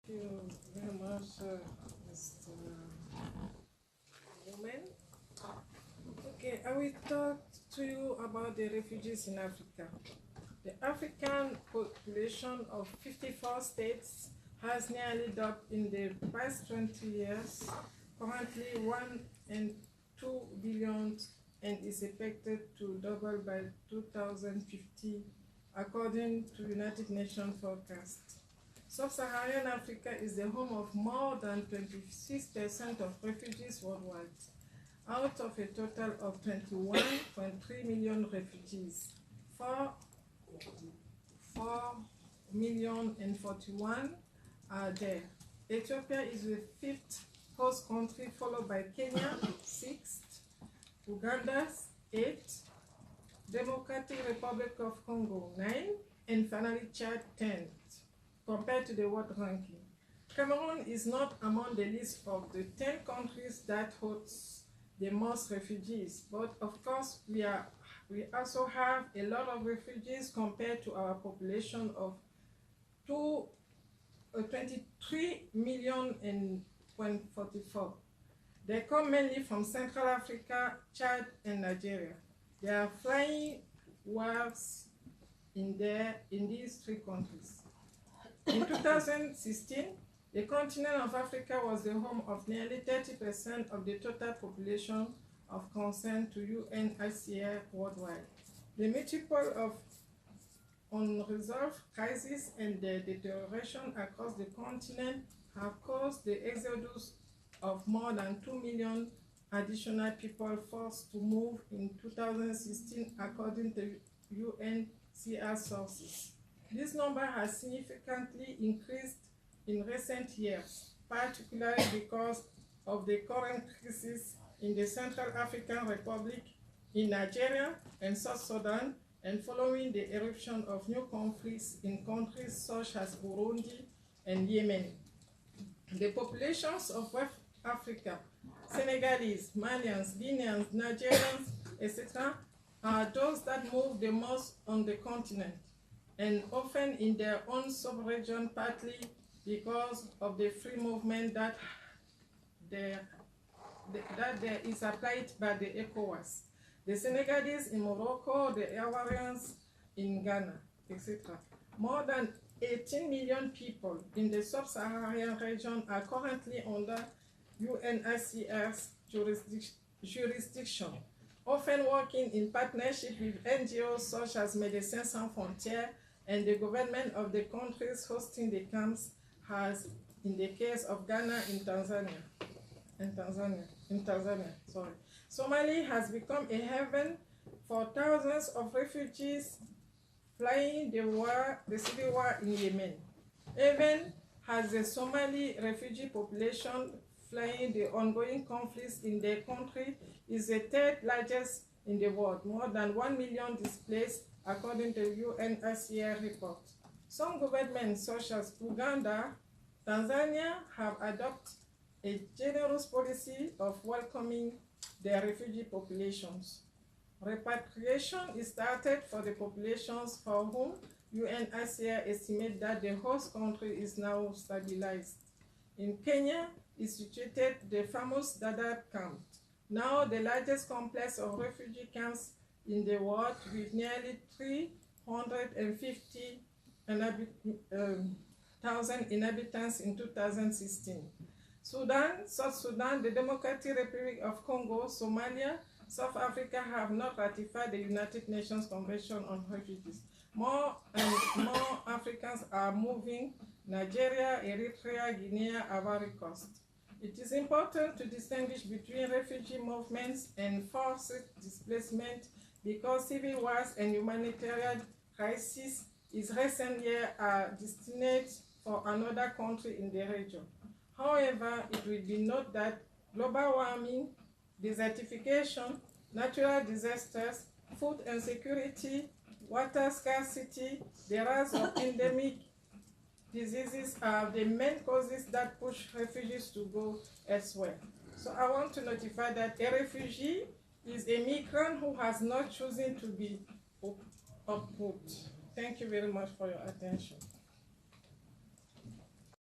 you very much, Mr. Woman. Okay, I will talk to you about the refugees in Africa. The African population of 54 states has nearly doubled in the past 20 years, currently 1 and 2 billion, and is expected to double by 2050, according to United Nations forecast. Sub-Saharan Africa is the home of more than 26% of refugees worldwide, out of a total of 21.3 million refugees. 4,041,000 are there. Ethiopia is the 5th host country, followed by Kenya, 6th, Uganda, 8th, Democratic Republic of Congo, 9th, and finally Chad, 10th, compared to the world ranking. Cameroon is not among the list of the 10 countries that host the most refugees, but of course we also have a lot of refugees compared to our population of 23 million and 0.44. They come mainly from Central Africa, Chad, and Nigeria. They are flying wars in these three countries. In 2016, the continent of Africa was the home of nearly 30% of the total population of concern to UNHCR worldwide. The multiple of unresolved crises and the deterioration across the continent have caused the exodus of more than 2 million additional people forced to move in 2016, according to UNHCR sources. This number has significantly increased in recent years, particularly because of the current crisis in the Central African Republic, in Nigeria and South Sudan, and following the eruption of new conflicts in countries such as Burundi and Yemen. The populations of West Africa, Senegalese, Malians, Guineans, Nigerians, etc., are those that move the most on the continent, and often in their own sub-region, partly because of the free movement that there is applied by the ECOWAS. The Senegalese in Morocco, the Ivoirians in Ghana, etc. More than 18 million people in the sub-Saharan region are currently under UNHCR's jurisdiction, often working in partnership with NGOs such as Médecins Sans Frontières and the government of the countries hosting the camps, as in the case of Ghana in Tanzania. Somalia has become a haven for thousands of refugees fleeing the civil war in Yemen. Even as the Somali refugee population fleeing the ongoing conflicts in their country is the third largest in the world, more than 1 million displaced, according to UNHCR report. Some governments, such as Uganda, Tanzania, have adopted a generous policy of welcoming their refugee populations. Repatriation is started for the populations for whom UNHCR estimates that the host country is now stabilized. In Kenya is situated the famous Dadaab camp, now the largest complex of refugee camps in the world, with nearly 350,000 inhabitants in 2016. Sudan, South Sudan, the Democratic Republic of Congo, Somalia, South Africa have not ratified the United Nations Convention on Refugees. More and more Africans are moving: Nigeria, Eritrea, Guinea, Ivory Coast. It is important to distinguish between refugee movements and forced displacement, because civil wars and humanitarian crises in recent years are destined for another country in the region. However, it will be noted that global warming, desertification, natural disasters, food insecurity, water scarcity, the rise of endemic diseases are the main causes that push refugees to go elsewhere. So I want to notify that a refugee is a migrant who has not chosen to be uprooted. Thank you very much for your attention.